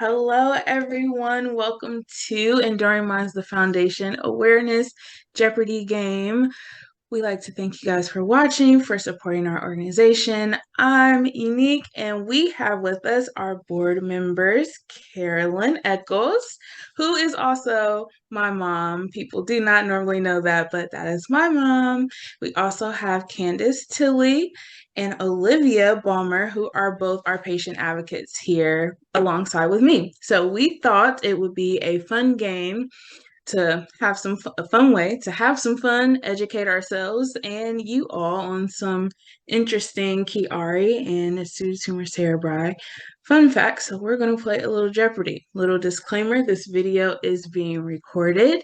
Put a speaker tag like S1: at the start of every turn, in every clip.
S1: Hello, everyone. Welcome to Enduring Minds, the Foundation Awareness Jeopardy game. We like to thank you guys for watching, for supporting our organization. I'm Unique, and we have with us our board members, Carolyn Eccles, who is also my mom. People do not normally know that, but that is my mom. We also have Candace Tilley and Olivia Balmer, who are both our patient advocates here alongside with me. So we thought it would be a fun game to have a fun way to have some fun, educate ourselves and you all on some interesting Chiari and Pseudotumor Cerebri fun facts. So we're going to play a little Jeopardy. Little disclaimer, this video is being recorded.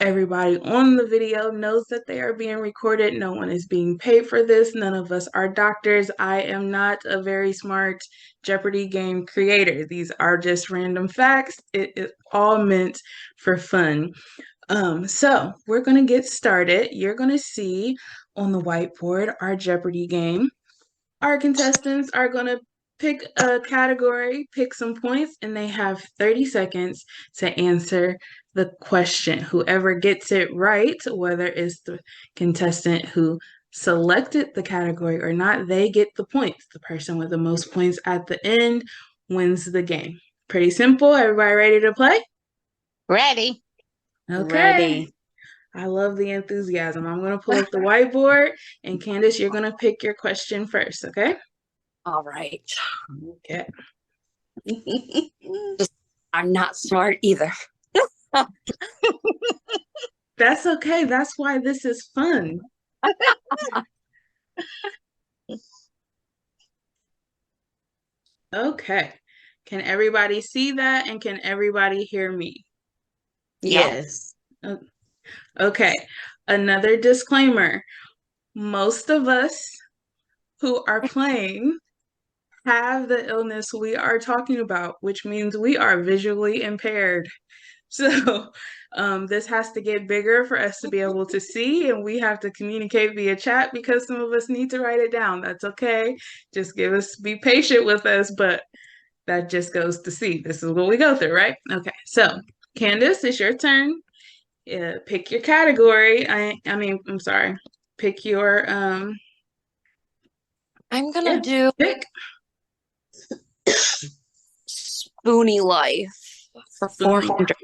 S1: Everybody on the video knows that they are being recorded. No one is being paid for this. None of us are doctors. I am not a very smart Jeopardy game creator. These are just random facts. It is all meant for fun. So we're going to get started. You're going to see on the whiteboard our Jeopardy game. Our contestants are going to pick a category, pick some points, and they have 30 seconds to answer the question. Whoever gets it right, whether it's the contestant who selected the category or not, they get the points. The person with the most points at the end wins the game. Pretty simple. Everybody ready to play?
S2: Ready.
S1: Okay.
S2: Ready.
S1: I love the enthusiasm. I'm going to pull up the whiteboard, and Candace, you're going to pick your question first, okay?
S2: All right.
S1: Okay.
S2: I'm not smart either.
S1: That's okay. That's why this is fun. Okay. Can everybody see that? And can everybody hear me?
S2: Yes.
S1: Okay. Another disclaimer. Most of us who are playing have the illness we are talking about, which means we are visually impaired. So this has to get bigger for us to be able to see, and we have to communicate via chat because some of us need to write it down. That's okay. Just be patient with us, but that just goes to see. This is what we go through, right? Okay, so Candace, it's your turn. Pick your category. I'm sorry. Pick your
S2: I'm gonna do
S1: pick.
S2: Spoonie Life for 400.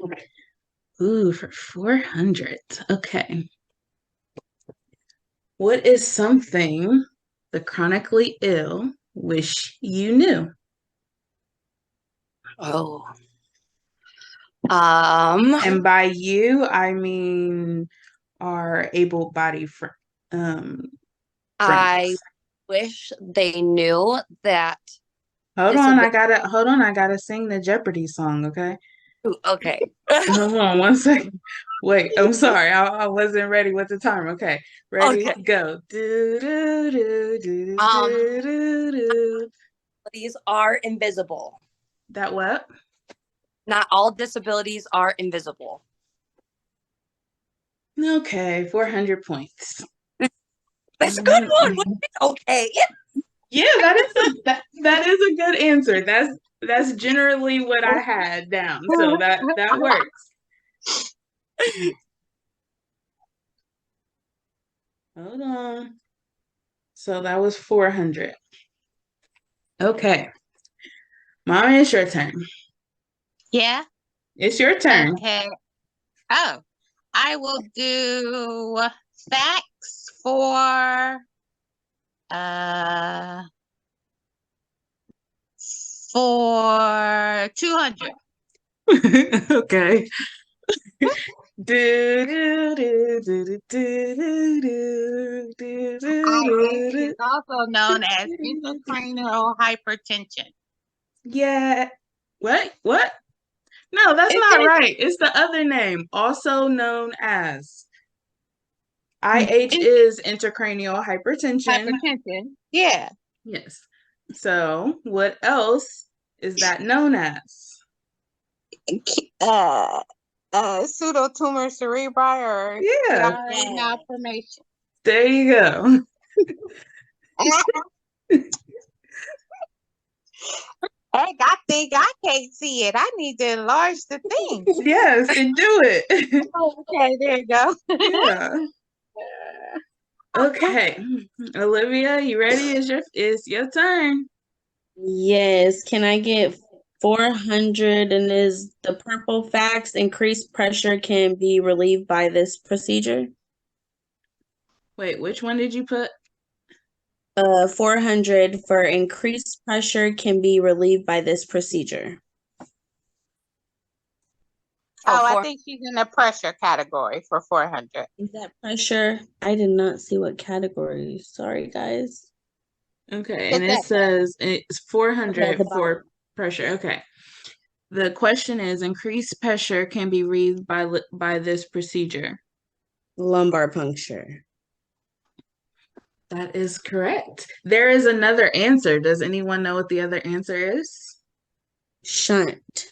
S1: Ooh, for 400. Okay. What is something the chronically ill wish you knew?
S2: Oh.
S1: And by you, I mean our able-bodied friends.
S2: I wish they knew that.
S1: Hold on, I gotta sing the Jeopardy song, okay?
S2: Ooh, okay.
S1: Hold on 1 second. Wait, I'm sorry, I wasn't ready with the time. Okay, ready,
S2: Okay.
S1: go. Do, do, do, do, do, do, do.
S2: These are invisible.
S1: That what?
S2: Not all disabilities are invisible.
S1: Okay, 400 points.
S2: That's a good one. Okay.
S1: Yeah, that is a good answer. That's generally what I had down. So that works. Hold on. So that was 400. Okay. Mommy, it's your turn.
S3: Yeah.
S1: It's your turn.
S3: Okay. Oh, I will do facts for 200.
S1: Okay.
S3: It's also known as intracranial hypertension.
S1: Yeah. What? No, that's not right. It's the other name, also known as. IH is intracranial hypertension.
S3: Hypertension. Yeah.
S1: Yes. So, what else is that known as?
S3: Pseudotumor cerebri or Chiari Malformation.
S1: There you go.
S3: Heck, I think I can't see it. I need to enlarge the thing.
S1: Yes, and do it.
S3: Okay, there you go.
S1: Yeah. Okay. Olivia, you ready? It's your turn.
S4: Yes. Can I get 400? And is the purple facts increased pressure can be relieved by this procedure?
S1: Wait, which one did you put?
S4: 400 for increased pressure can be relieved by this procedure.
S3: Oh, I think she's in the pressure category for 400.
S4: Is that pressure? I did not see what category. Sorry, guys.
S1: Okay, and it says it's 400
S4: Okay,
S1: for pressure. Okay. The question is, increased pressure can be relieved by this procedure.
S4: Lumbar puncture.
S1: That is correct. There is another answer. Does anyone know what the other answer is?
S4: Shunt.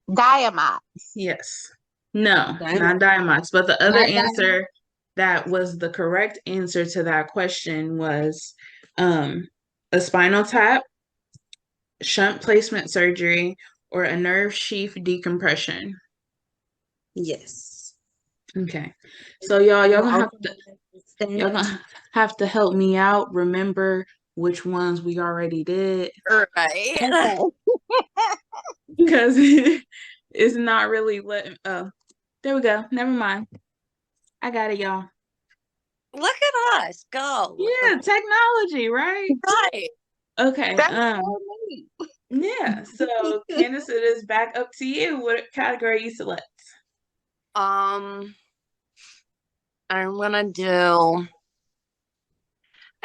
S3: Diamox.
S1: Yes. No,
S4: Diamox.
S1: not Diamox. But the other
S4: Not
S1: answer that was the correct answer to that question was a spinal tap, shunt placement surgery, or a nerve sheath decompression.
S4: Yes.
S1: Okay. So y'all gonna have to help me out. Remember which ones we already did.
S2: Right.
S3: Okay.
S1: Because it's not really letting. Oh, there we go. Never mind. I got it, y'all.
S2: Look at us go.
S1: Yeah, technology, right?
S2: Right.
S1: Okay.
S3: That's so neat.
S1: Yeah. So Candace, it is back up to you. What category you select?
S2: I'm gonna do.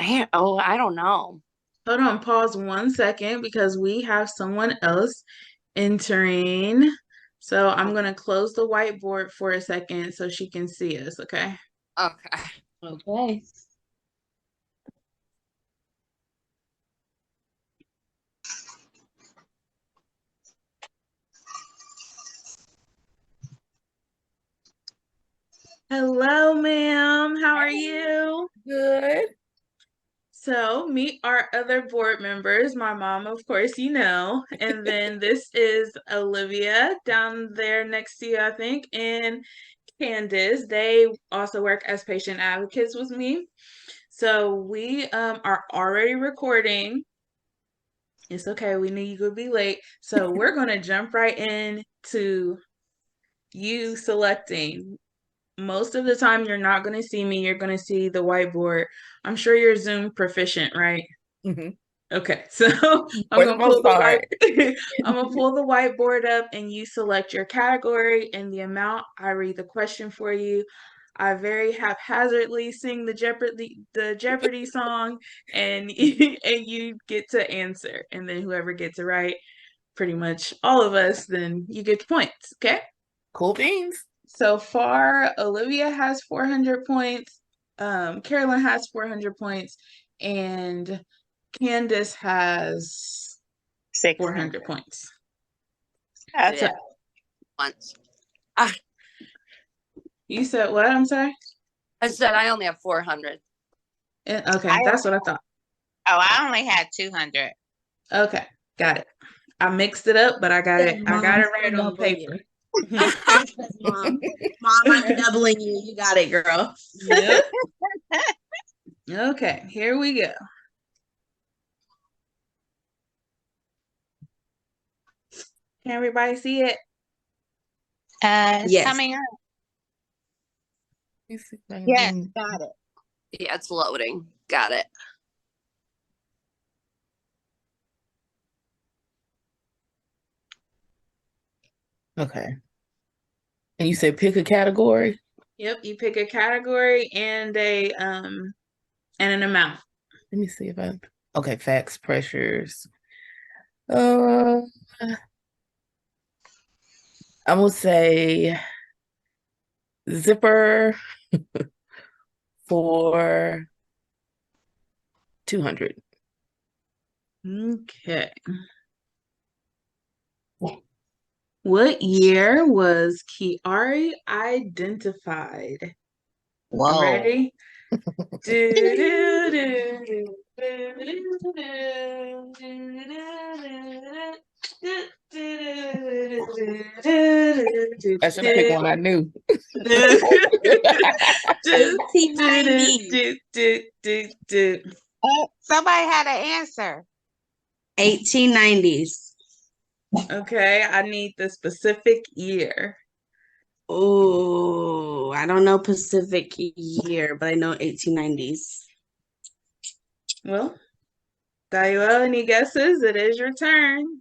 S2: I don't know.
S1: Hold on. Pause 1 second because we have someone else entering. So I'm gonna close the whiteboard for a second so she can see us. Okay.
S2: Okay.
S4: Okay.
S1: Hello, ma'am. How are you?
S5: Good.
S1: So meet our other board members. My mom, of course, you know. And then this is Olivia down there next to you, I think, and Candace. They also work as patient advocates with me. So we are already recording. It's okay. We knew you could be late. So we're going to jump right in to you selecting. Most of the time, you're not going to see me. You're going to see the whiteboard. I'm sure you're Zoom proficient, right?
S5: Mm-hmm.
S1: Okay, so I'm gonna pull the whiteboard up, and you select your category and the amount. I read the question for you. I very haphazardly sing the Jeopardy song, and and you get to answer, and then whoever gets it right, pretty much all of us, then you get the points. Okay.
S5: Cool beans.
S1: So far, Olivia has 400 points. Carolyn has 400 points, and Candace has 400 points.
S3: Okay.
S2: Once.
S1: You said what? I'm sorry?
S2: I said I only have 400.
S1: Okay, that's what I thought.
S3: Oh, I only had 200.
S1: Okay, got it. I mixed it up, but I got it. I got it right on paper.
S4: Mom, I'm doubling you. You got it, girl.
S1: Yep. Okay, here we go. Can everybody see it?
S3: It's coming up. Yes, got it.
S2: Yeah, it's loading. Got it.
S5: Okay. And you said pick a category?
S1: Yep, you pick a category and an amount.
S5: Let me see if okay, facts, pressures. I'm gonna say zipper for 200.
S1: Okay. What year was Chiari identified?
S3: Whoa.
S1: Ready?
S5: I should have picked one I knew.
S4: 1890.
S3: Somebody had an answer.
S4: 1890s.
S1: Okay, I need the specific year.
S4: Oh, I don't know Pacific year, but I know 1890s.
S1: Well, Daiwa, any guesses? It is your turn.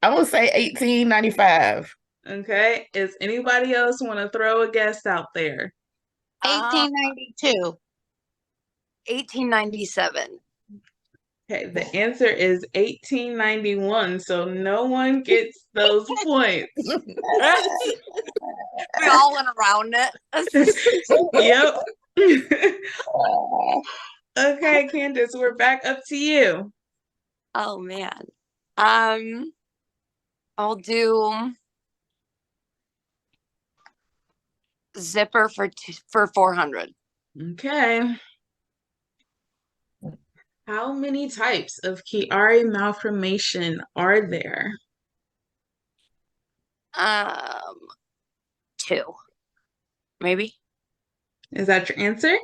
S5: I'm gonna say 1895.
S1: Okay, is anybody else want to throw a guess out there?
S3: 1892.
S2: 1897.
S1: Okay, the answer is 1891, so no one gets those points.
S2: We all went around it.
S1: Yep. Okay, Candace, we're back up to you.
S2: Oh man. I'll do zipper for 400.
S1: Okay. How many types of Chiari malformation are there?
S2: 2. Maybe.
S1: Is that your answer?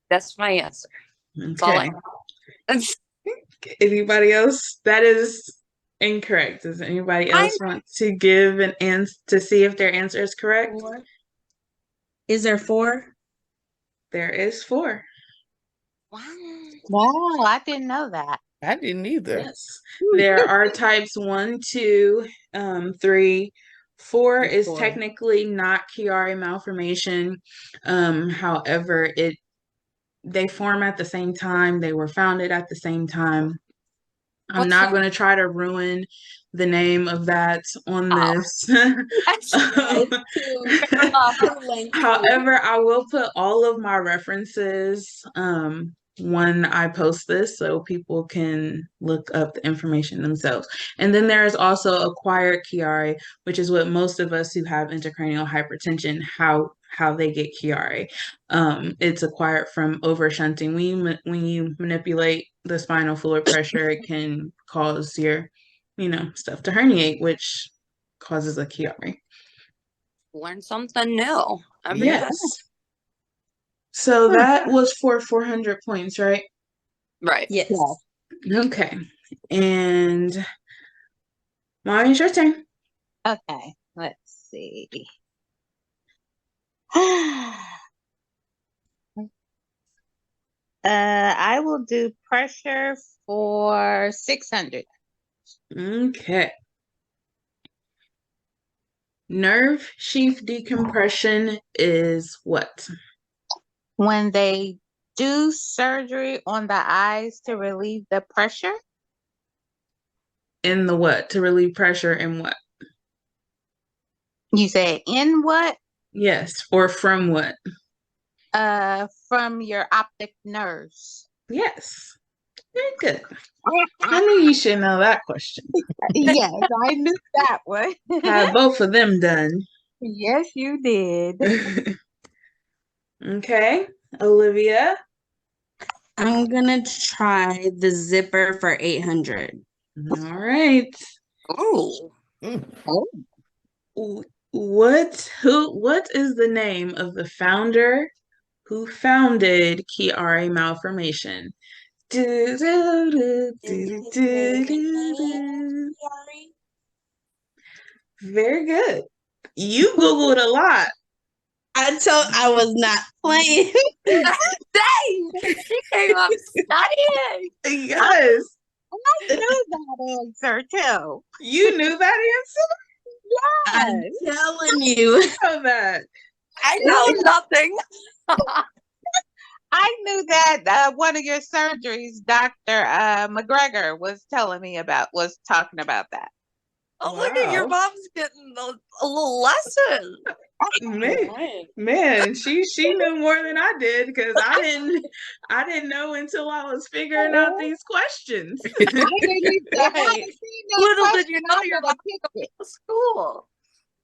S2: That's my answer. That's all I
S1: Okay. Anybody else? That is incorrect. Does anybody else want to give an answer to see if their answer is correct?
S4: 4. Is there 4?
S1: There is 4.
S3: Wow, I didn't know that.
S5: I didn't either.
S1: Yes. There are types 1, 2, 3. 4 is
S4: 4.
S1: technically not Chiari malformation. However, they form at the same time. They were founded at the same time. I'm not going to try to ruin the name of that on this. However, I will put all of my references when I post this so people can look up the information themselves. And then there is also acquired Chiari, which is what most of us who have intracranial hypertension, how they get Chiari. It's acquired from overshunting. When you manipulate the spinal fluid pressure, it can cause your, stuff to herniate, which causes a Chiari.
S2: Learn something new.
S1: Yes. So that was for 400 points, right?
S2: Right.
S4: Yes.
S1: Okay. And Mommy, it's your turn.
S3: Okay, let's see. I will do pressure for 600.
S1: Okay. Nerve sheath decompression is what?
S3: When they do surgery on the eyes to relieve the pressure.
S1: In the what? To relieve pressure in what?
S3: You say in what?
S1: Yes. Or from what?
S3: From your optic nerves.
S1: Yes. Very good. I knew you should know that question.
S3: Yes, I knew that one.
S1: Had both of them done.
S3: Yes, you did.
S1: Okay. Olivia?
S4: I'm gonna try the zipper for 800.
S1: All right.
S2: Oh.
S1: What is the name of the founder who founded Chiari Malformation? Very good. You Googled a lot.
S4: I was not playing.
S2: Dang! She came up studying.
S1: Yes.
S3: I knew that answer too.
S1: You knew that answer?
S4: I'm telling you.
S1: I know that.
S2: I know nothing.
S3: I knew that one of your surgeries, Dr. McGregor was talking about that.
S2: Oh, look at your mom's getting a little lesson.
S1: Man, she knew more than I did because I didn't know until I was figuring out these questions.
S2: Little did you know you're about to go to school.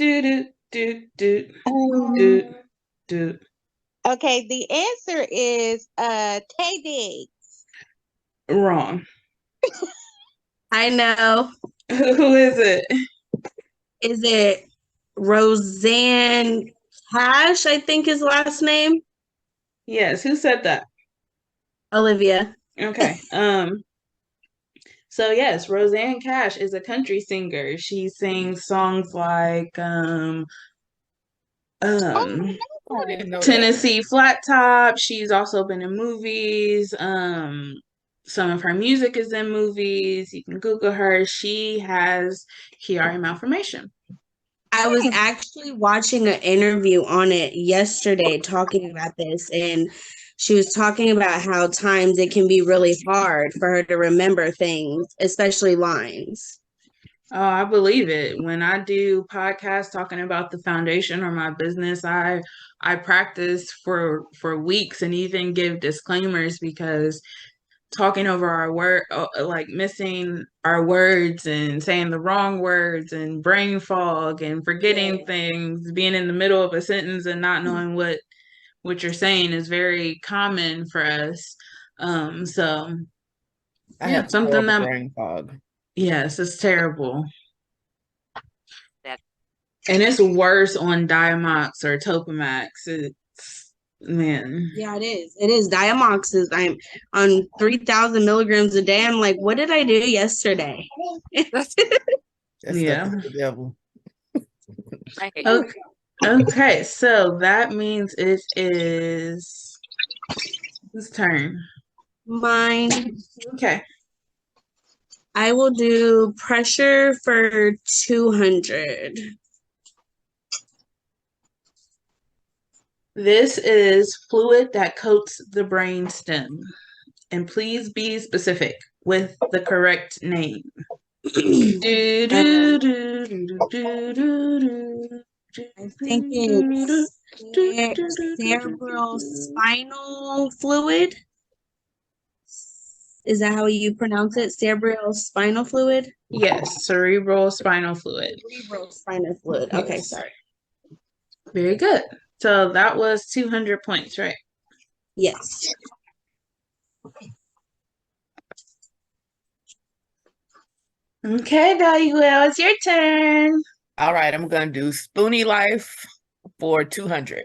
S1: Do do do do
S3: Um,
S1: do do.
S3: okay, the answer is KD.
S1: Wrong.
S4: I know.
S1: Who is it?
S4: Is it Roseanne Cash? I think his last name.
S1: Yes, who said that?
S4: Olivia.
S1: Okay. So yes, Roseanne Cash is a country singer. She sings songs like
S3: Oh,
S5: I didn't know that.
S1: Tennessee Flat Top. She's also been in movies. Some of her music is in movies. You can Google her. She has Chiari Malformation.
S4: I was actually watching an interview on it yesterday talking about this, and she was talking about how times it can be really hard for her to remember things, especially lines.
S1: Oh, I believe it. When I do podcasts talking about the foundation or my business, I practice for weeks and even give disclaimers because talking over our word, like missing our words and saying the wrong words and brain fog and forgetting things, being in the middle of a sentence and not knowing what you're saying is very common for us. So
S5: I
S1: yeah,
S5: have
S1: something
S5: horrible
S1: that
S5: brain fog.
S1: yes, it's terrible.
S2: That-
S1: And it's worse on Diamox or Topamax. It's man.
S4: Yeah, it is. It is. Diamox is I'm on 3,000 milligrams a day. I'm like, what did I do yesterday?
S2: That's
S5: That stuff
S1: Yeah.
S5: is the devil.
S2: I hate
S1: Okay. Okay, so that means it is whose turn?
S4: Mine.
S1: Okay.
S4: I will do pressure for 200.
S1: This is fluid that coats the brain stem. And please be specific with the correct name. Do, do, do, do, do, do, do.
S4: I think it's cerebral spinal fluid. Is that how you pronounce it? Cerebral spinal fluid?
S1: Yes, cerebral spinal fluid.
S4: Cerebral spinal fluid. Okay,
S1: Yes.
S4: sorry.
S1: Very good. So that was 200 points, right?
S4: Yes.
S1: Okay, Valuel, it's your turn.
S5: All right, I'm gonna do Spoonie Life for 200.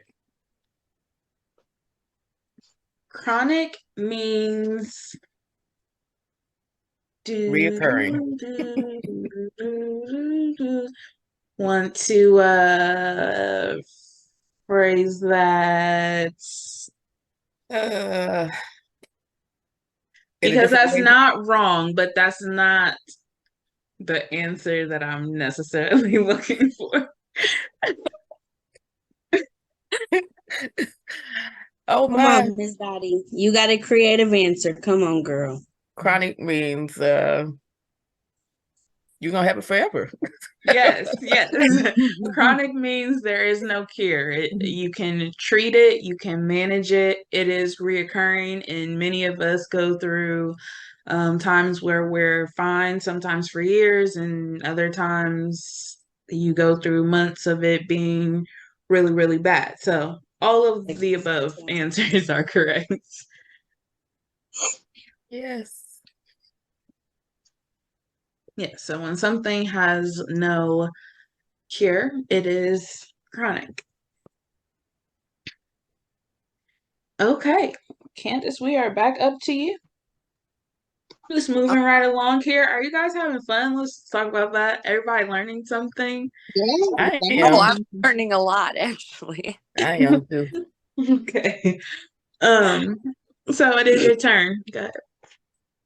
S1: Chronic means
S5: Reoccurring.
S1: Want to phrase that
S5: In a
S1: because
S5: different
S1: that's
S5: way.
S1: not wrong, but that's not the answer that I'm necessarily looking for.
S5: Oh
S4: Come
S5: my.
S4: on, Miss Dottie. You got a creative answer. Come on, girl.
S5: Chronic means you're gonna have it forever.
S1: Yes, yes. Chronic means there is no cure. You can treat it, you can manage it. It is reoccurring, and many of us go through times where we're fine, sometimes for years, and other times you go through months of it being really, really bad. So all of the above answers are correct.
S5: Yes.
S1: Yeah, so when something has no cure, it is chronic. Okay, Candace, we are back up to you. Just moving right along here. Are you guys having fun? Let's talk about that. Everybody learning something?
S5: I
S2: Oh,
S5: am.
S2: I'm learning a lot actually.
S5: I am too.
S1: Okay. So it is your turn. Go ahead.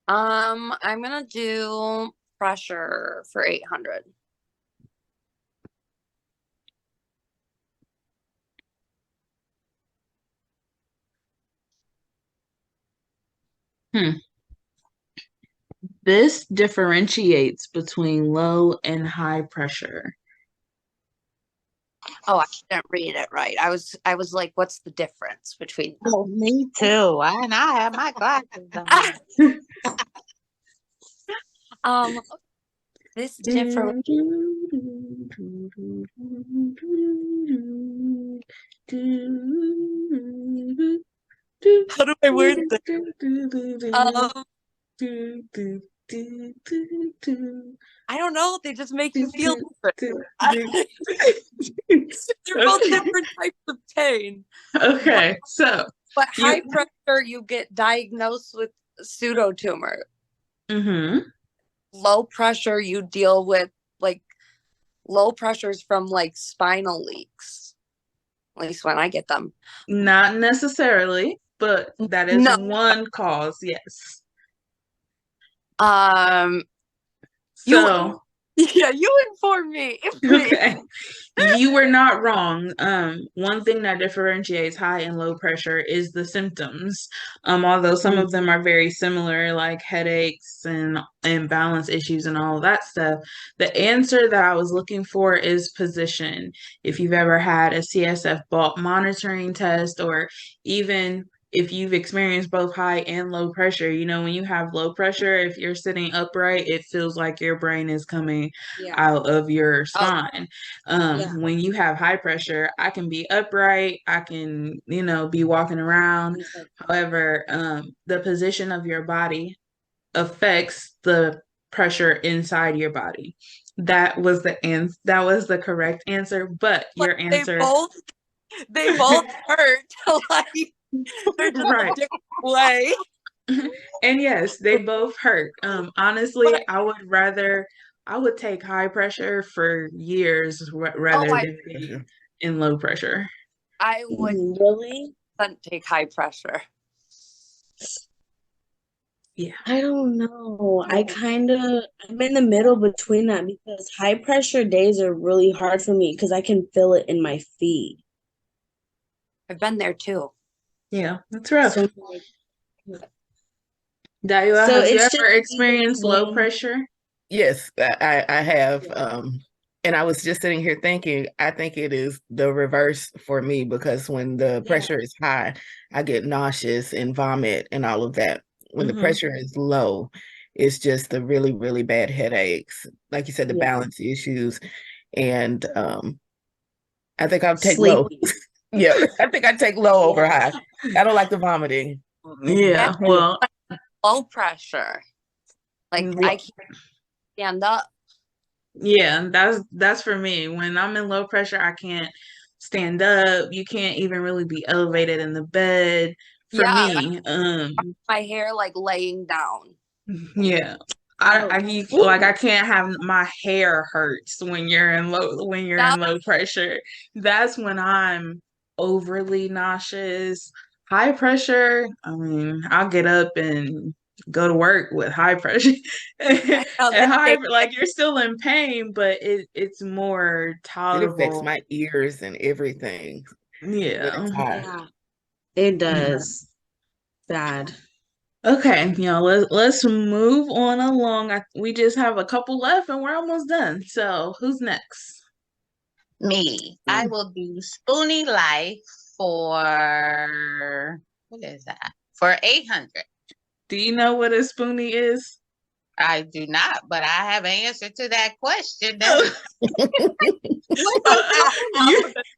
S2: I'm gonna do pressure for 800.
S1: This differentiates between low and high pressure.
S2: Oh, I didn't read it right. I was like, what's the difference between
S3: Oh, me too. And I have my glasses on.
S2: um this different. How do I word this? I don't know. They just make you feel different. They're both different types of pain.
S1: Okay, so
S2: But high pressure, you get diagnosed with pseudotumor. Low pressure, you deal with like low pressures from like spinal leaks. At least when I get them.
S1: Not necessarily, but that is
S2: No.
S1: one cause, yes.
S2: So yeah, you inform me.
S1: Okay. You were not wrong. One thing that differentiates high and low pressure is the symptoms. Although some of them are very similar, like headaches and balance issues and all of that stuff. The answer that I was looking for is position. If you've ever had a CSF bulk monitoring test, or even if you've experienced both high and low pressure, you know, when you have low pressure, if you're sitting upright, it feels like your brain is coming out of your spine. When you have high pressure, I can be upright, I can, you know, be walking around. However, the position of your body affects the pressure inside your body. That was the correct answer, but your answer
S2: they both hurt. Like they're just
S1: right.
S2: a different way.
S1: And yes, they both hurt. Honestly, I would take high pressure for years rather than be in low pressure.
S2: I would
S4: really
S2: take high pressure.
S1: Yeah.
S4: I don't know. I'm in the middle between that because high pressure days are really hard for me because I can feel it in my feet.
S2: I've been there too.
S1: Yeah, that's rough.
S4: So,
S1: Daiwa, have you ever experienced low pressure?
S5: Yes, I have. And I was just sitting here thinking, I think it is the reverse for me, because when the pressure is high, I get nauseous and vomit and all of that. When the pressure is low, it's just the really, really bad headaches. Like you said, the balance issues. And I think I'll take low. Yeah, I think I'd take low over high. I don't like the vomiting.
S1: Yeah, well,
S2: low pressure. Like I can't stand up.
S1: Yeah, that's for me. When I'm in low pressure, I can't stand up. You can't even really be elevated in the bed. For me,
S2: my hair like laying down.
S1: Yeah. I can't have my hair hurts when you're in low pressure. That's when I'm overly nauseous. High pressure, I mean, I'll get up and go to work with high pressure. And like you're still in pain, but it's more tolerable.
S5: It affects my ears and everything.
S1: Yeah.
S4: It does. Bad.
S1: Okay, let's move on along. We just have a couple left and we're almost done. So who's next?
S3: Me. I will do Spoonie Life for, what is that? For 800.
S1: Do you know what a spoonie is?
S3: I do not, but I have an answer to that question.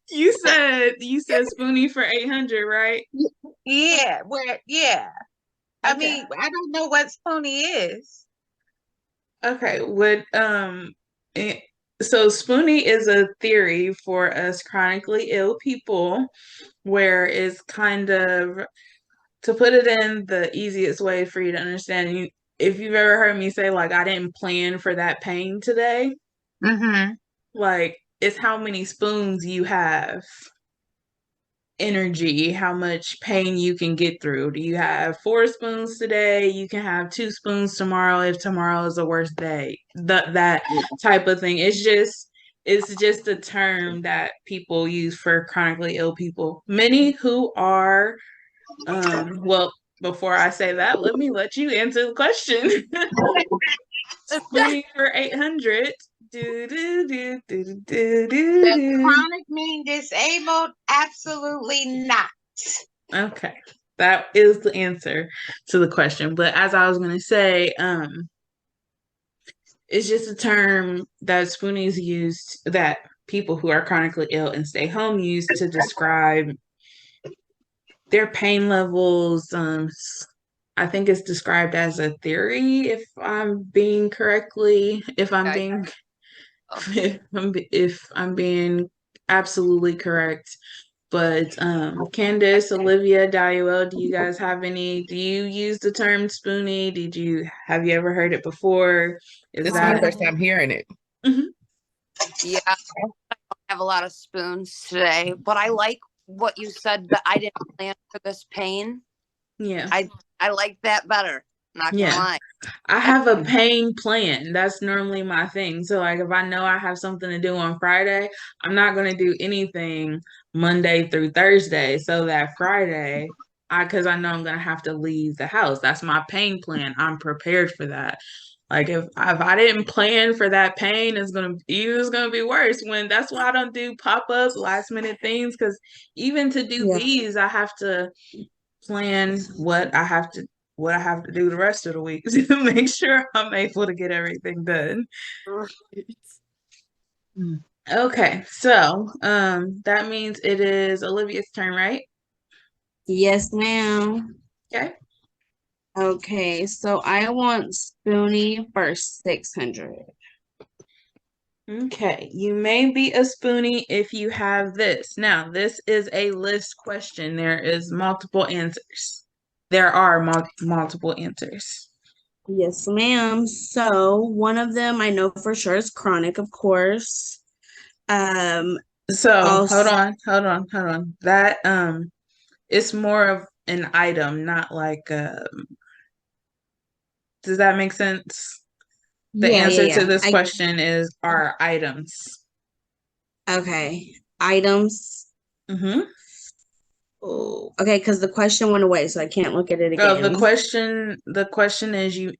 S1: You said spoonie for 800, right?
S3: Yeah, I mean, I don't know what spoonie is.
S1: Okay, so spoonie is a theory for us chronically ill people, where it's kind of, to put it in the easiest way for you to understand, if you've ever heard me say, like, I didn't plan for that pain today, like, it's how many spoons you have energy, how much pain you can get through. Do you have 4 spoons today? You can have 2 spoons tomorrow if tomorrow is a worse day. That type of thing. It's just a term that people use for chronically ill people. Many who are well, before I say that, let you answer the question. Spooning for 800.
S3: Does chronic mean disabled? Absolutely not.
S1: Okay. That is the answer to the question. But as I was going to say, It's just a term that spoonies use, that people who are chronically ill and stay home use to describe their pain levels. I think it's described as a theory, if I'm being correctly, if I'm being if I'm being absolutely correct. But Candace, Olivia, Daiel, do you guys have any? Do you use the term spoonie? Have you ever heard it before?
S5: This is my first time hearing it.
S1: Mhm.
S2: Yeah, I don't have a lot of spoons today, but I like what you said that I didn't plan for this pain.
S1: Yeah.
S2: I like that better. Not gonna lie.
S1: I have a pain plan. That's normally my thing. So like if I know I have something to do on Friday, I'm not going to do anything Monday through Thursday. So that Friday, because I know I'm going to have to leave the house. That's my pain plan. I'm prepared for that. Like if I didn't plan for that pain, it's gonna be worse. When that's why I don't do pop-ups, last minute things, because even to do these, I have to plan what I have to do the rest of the week to make sure I'm able to get everything done. Okay, so that means it is Olivia's turn, right?
S4: Yes, ma'am.
S1: Okay.
S4: Okay, so I want Spoonie for 600.
S1: Okay, you may be a spoonie if you have this. Now, this is a list question. There is multiple answers. There are multiple answers.
S4: Yes, ma'am. So one of them I know for sure is chronic, of course.
S1: So
S4: Also,
S1: hold on. That it's more of an item, not like does that make sense? The answer to this question are items.
S4: Okay. Items.
S1: Mm-hmm.
S4: Oh, okay, because the question went away, so I can't look at it again.
S1: Oh, the question is you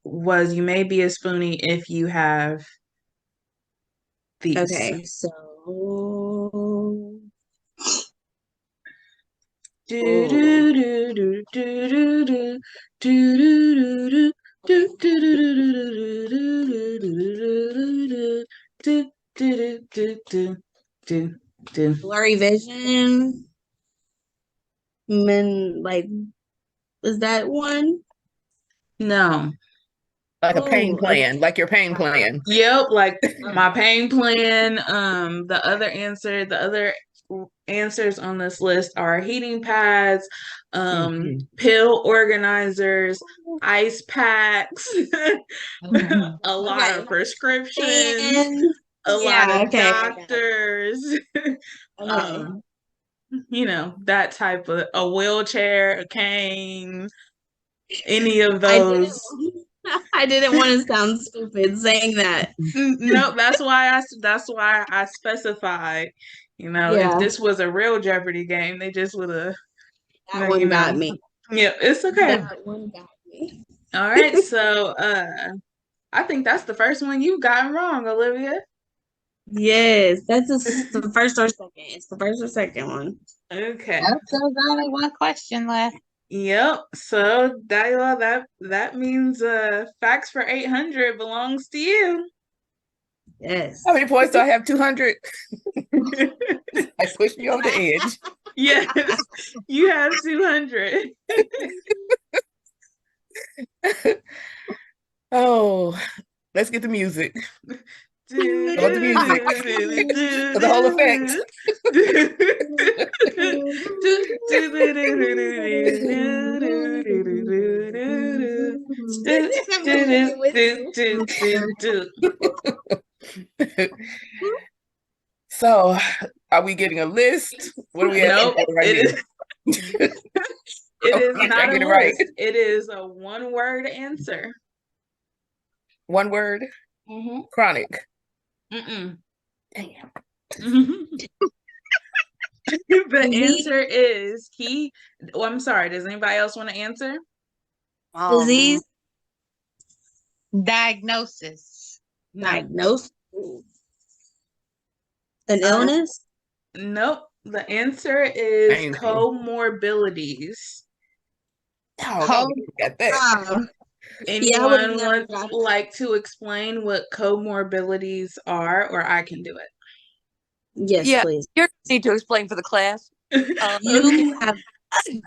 S1: may be a spoonie if you have these.
S4: Okay, so blurry vision. Like, is that one?
S1: No.
S5: Like a pain plan, like your pain plan.
S1: Yep, like my pain plan. The other answers on this list are heating pads, pill organizers, ice packs, a lot of prescriptions, a lot of doctors. That type of a wheelchair, a cane, any of those.
S4: I didn't want to sound stupid saying that.
S1: No, that's why I specified. If this was a real Jeopardy game, they just would have.
S4: That one got me.
S1: Yeah, it's okay.
S4: That one got me.
S1: All right, so I think that's the first one you've gotten wrong, Olivia.
S4: Yes, that's the first or second. It's the first or second one.
S1: Okay.
S3: So there's only one question left.
S1: Yep. So that means facts for 800 belongs to you.
S4: Yes.
S5: How many points do I have? 200. I pushed you over the edge.
S1: Yes, you have 200.
S5: Oh, let's get the music. I want the music for the whole effect. So, are we getting a list? What are we at?
S1: Nope, it is not a list.
S5: Right.
S1: It is a one-word answer.
S5: One word?
S1: Mm-hmm.
S5: Chronic.
S1: Mm-mm.
S5: Damn.
S1: The answer is I'm sorry, does anybody else want to answer?
S4: Disease?
S3: Diagnosis.
S1: No.
S4: Diagnosis? An illness?
S1: Nope. The answer is comorbidities.
S5: Oh, got that.
S4: Yeah, I would
S1: Anyone
S4: never
S1: would
S4: got that.
S1: like to explain what comorbidities are, or I can do
S4: Yes,
S2: Yeah,
S4: please.
S2: you're gonna need to explain for the class.
S1: it?
S4: You have,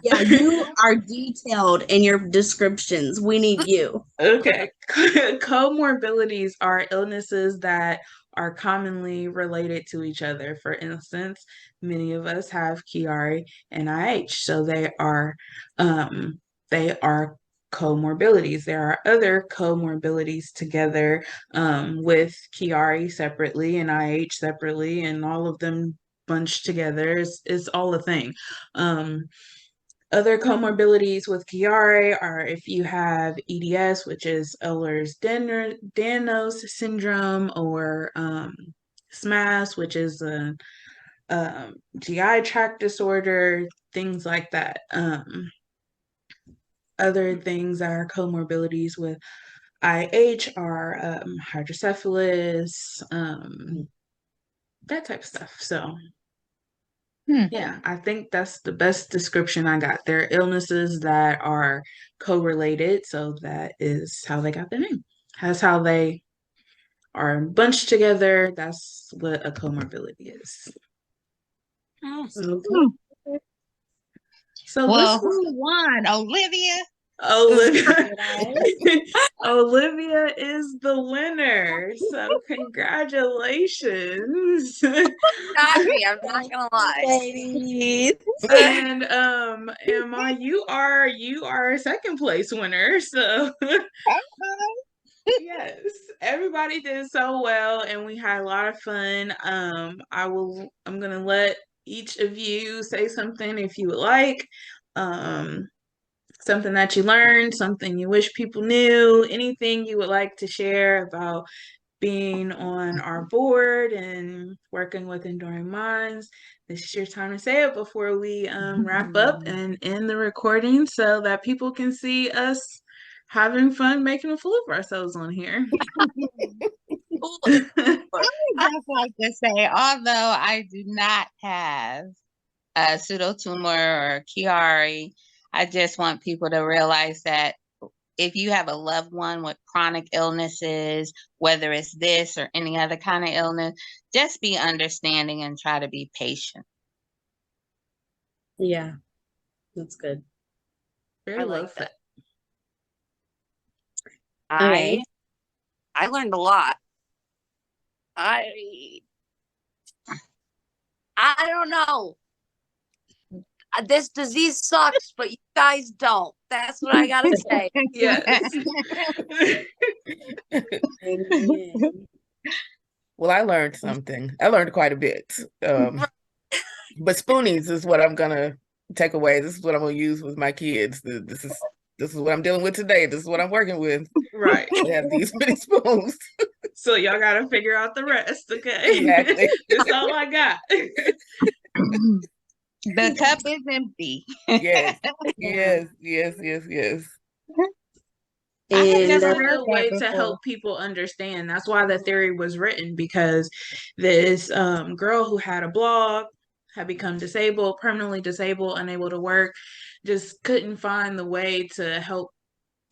S4: yeah, you are detailed in your descriptions. We need you.
S1: Okay. Comorbidities are illnesses that are commonly related to each other. For instance, many of us have Chiari and IH, so they are comorbidities. There are other comorbidities together with Chiari separately and IH separately, and all of them bunched together. It's all a thing. Other comorbidities with Chiari are if you have EDS, which is Ehlers-Danlos syndrome, or SMAS, which is a GI tract disorder, things like that. Other things that are comorbidities with IH are hydrocephalus, that type of stuff. So yeah, I think that's the best description I got. They're illnesses that are correlated, so that is how they got their name. That's how they are bunched together. That's what a comorbidity is.
S4: Okay.
S1: So
S3: Well,
S1: this was
S3: who won? Olivia?
S1: Olivia.
S4: Yes.
S1: Olivia is the winner. So congratulations.
S2: Got me. I'm not gonna lie.
S4: Ladies.
S1: And Emma, you are a second place winner. So yes, everybody did so well and we had a lot of fun. I'm gonna let each of you say something if you would like. Um Something that you learned, something you wish people knew, anything you would like to share about being on our board and working with Enduring Minds. This is your time to say it before we wrap up and end the recording so that people can see us having fun making a fool of ourselves on here.
S3: I would just like to say, although I do not have a pseudotumor or Chiari, I just want people to realize that if you have a loved one with chronic illnesses, whether it's this or any other kind of illness, just be understanding and try to be patient.
S4: Yeah, that's good.
S1: Very
S2: I
S1: well
S2: like
S1: said.
S2: that.
S4: Okay.
S2: I learned a lot. I don't know. This disease sucks, but you guys don't. That's what I gotta say.
S1: Yes.
S4: Amen.
S5: Well, I learned something. I learned quite a bit. But spoonies is what I'm gonna take away. This is what I'm gonna use with my kids. This is what I'm dealing with today. This is what I'm working with.
S1: Right.
S5: I have these many spoons.
S1: So y'all gotta figure out the rest, okay?
S5: Exactly.
S1: That's all I got.
S3: The cup is empty.
S5: Yes. Yes. Yes. Yes. Yes.
S1: I think
S4: And
S1: that's a
S3: heard
S1: good
S3: that
S1: way to
S3: before.
S1: help people understand. That's why the theory was written, because this girl who had a blog had become disabled, permanently disabled, unable to work, just couldn't find the way to help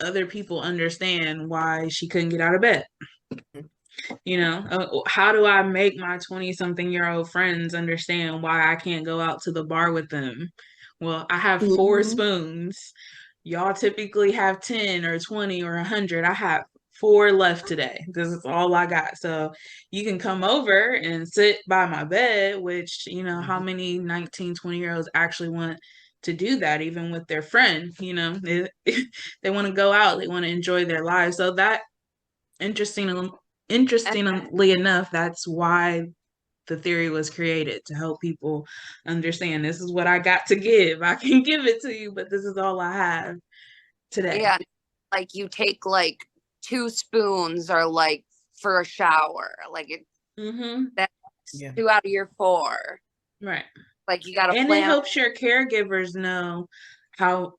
S1: other people understand why she couldn't get out of bed. You know, how do I make my 20-something-year-old friends understand why I can't go out to the bar with them? Well, I have 4
S4: Mhm.
S1: spoons. Y'all typically have 10 or 20 or 100. I have 4 left today. This is all I got. So you can come over and sit by my bed, which, you know, how many 19, 20-year-olds actually want to do that, even with their friend? You know, they want to go out, they want to enjoy their lives. So that interestingly enough, that's why the theory was created, to help people understand this is what I got to give. I can give it to you, but this is all I have today.
S2: Yeah, like you take like 2 spoons or like for a shower. Like that's
S5: Yeah.
S2: 2 out of your 4.
S1: Right.
S2: Like you gotta
S1: And it
S2: plan.
S1: helps your caregivers know how,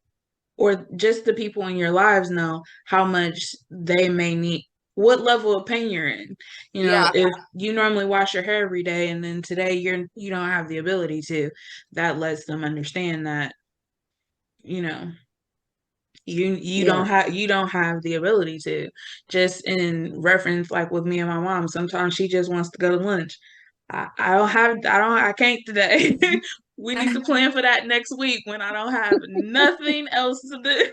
S1: or just the people in your lives know how much they may need, what level of pain you're in. You know,
S2: Yeah.
S1: if you normally wash your hair every day and then today you don't have the ability to, that lets them understand that, you know, You don't have the ability to. Just in reference, like with me and my mom, sometimes she just wants to go to lunch. I can't today. We need to plan for that next week when I don't have nothing else to do.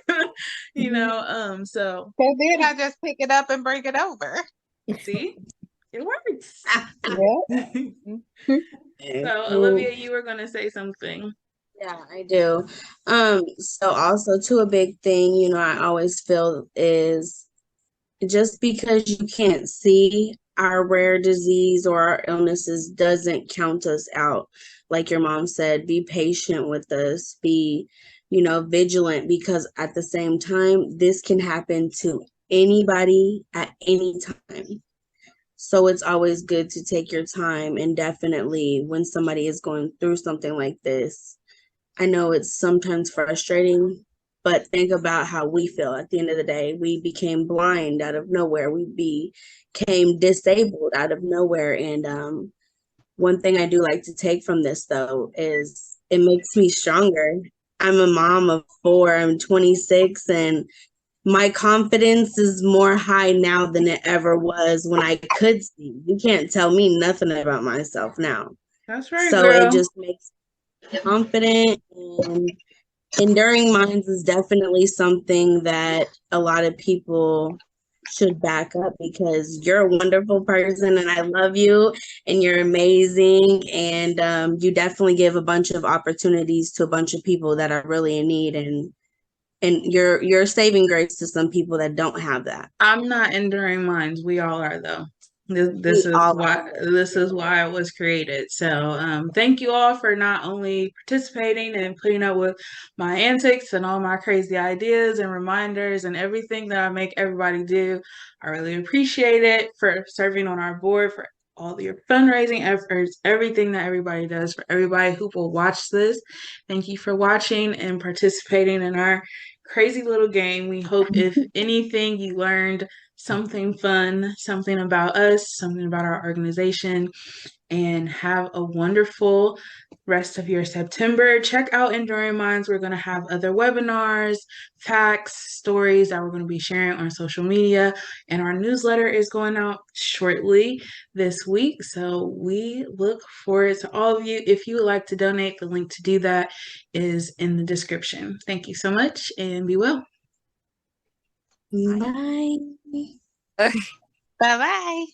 S1: So
S3: then I just pick it up and bring it over.
S1: see, it works.
S3: Yeah.
S1: So Olivia, you were gonna say something.
S4: Yeah, I do. So also too, a big thing, I always feel is just because you can't see our rare disease or our illnesses doesn't count us out. Like your mom said, be patient with us, be, vigilant, because at the same time, this can happen to anybody at any time. So it's always good to take your time, and definitely when somebody is going through something like this, I know it's sometimes frustrating, but think about how we feel at the end of the day. We became blind out of nowhere. We became disabled out of nowhere. And one thing I do like to take from this, though, is it makes me stronger. I'm a mom of 4. I'm 26, and my confidence is more high now than it ever was when I could see. You can't tell me nothing about myself now.
S1: That's right,
S4: So
S1: girl.
S4: it just makes me confident, and enduring minds is definitely something that a lot of people should back up, because you're a wonderful person and I love you and you're amazing, and you definitely give a bunch of opportunities to a bunch of people that are really in need, and you're saving grace to some people that don't have that.
S1: I'm not enduring minds. We all are, though.
S4: We all are.
S1: This is why it was created. So thank you all for not only participating and putting up with my antics and all my crazy ideas and reminders and everything that I make everybody do. I really appreciate it, for serving on our board, for all your fundraising efforts, everything that everybody does, for everybody who will watch this. Thank you for watching and participating in our crazy little game. We hope, if anything, you learned something fun, something about us, something about our organization, and have a wonderful rest of your September. Check out Enduring Minds. We're going to have other webinars, facts, stories that we're going to be sharing on social media, and our newsletter is going out shortly this week. So we look forward to all of you. If you would like to donate, the link to do that is in the description. Thank you so much, and be well.
S4: Bye.
S3: Bye-bye.